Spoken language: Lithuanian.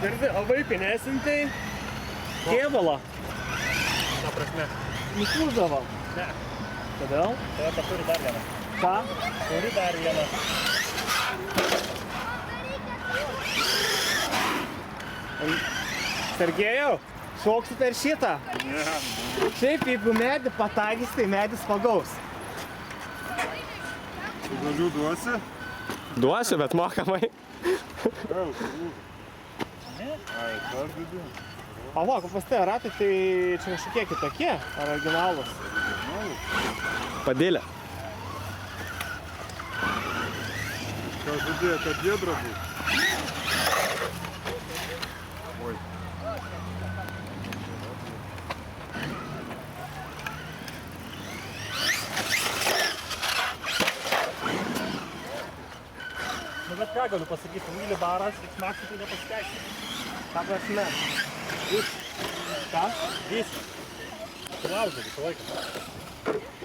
Girdi, o vaikai nesintai kėvalą. Ta prasme. Nukūždavo. Ne. Kodėl? Tai turi dar vieną. Ką? Turi dar vieną. Sergėjau, šoksi per šitą. Ne. Šiaip, jeigu medį patagys, tai medis pagaus. Žodžiu duosi? Duosiu, bet mokamai. Ai, dar didė. O va, paprastai ratai, tai čia kažkokie kitokie, ar originalūs? Padėlė. Ką žadėjo, kad giedra bus? Oi. Nu bet ką galiu pasakyti, myli baras, iksmakščių tai nepasiteisina. Ką prasme? Vis. Ką? Vis. Sulaužė visą laiką.